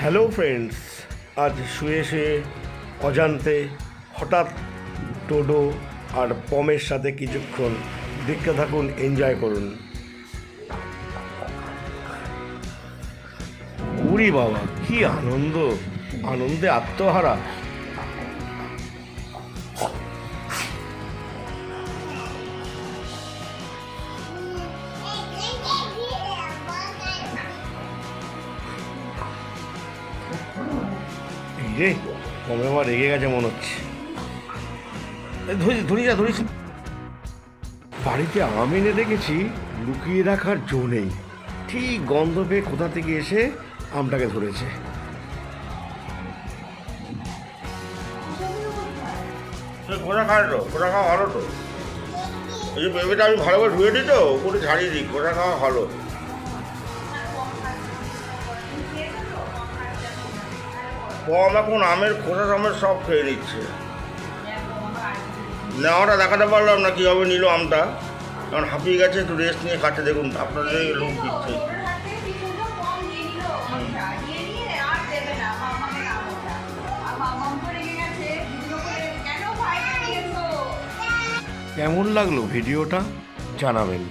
Hello friends, আজ শুয়ে শুয়ে অজান্তে হঠাৎ টোডো আর পমের সাথে কিছুক্ষণ দেখতে থাকুন, এনজয় করুন। উরি বাবা, কি আনন্দ! আনন্দে আত্মহারা। এই রে, পমে আমার রেগে গেছে মনে হচ্ছে। ধরিস। বাড়িতে আম এনে রেখেছি, লুকিয়ে রাখার জো নেই। ঠিক গন্ধ পেয়ে কোথা থেকে এসে আমটাকে ধরেছে। কোথা খায় তো, কোথা খাওয়া ভালো তো। এই যে পেঁপেটা আমি ভালো করে ধুয়ে দিই তো, উপরে ছাড়িয়ে দিই, কোথা খাওয়া ভালো। কম এখন আমের খোসা সমেত সব খেয়ে নিচ্ছে। নেওয়াটা দেখাতে পারলাম না কীভাবে নিল আমটা, কারণ হাঁপিয়ে গেছে, একটু রেস্ট নিয়ে খাচ্ছে। দেখুন আপনাদের লোক দিচ্ছে। কেমন লাগলো ভিডিওটা জানাবেন।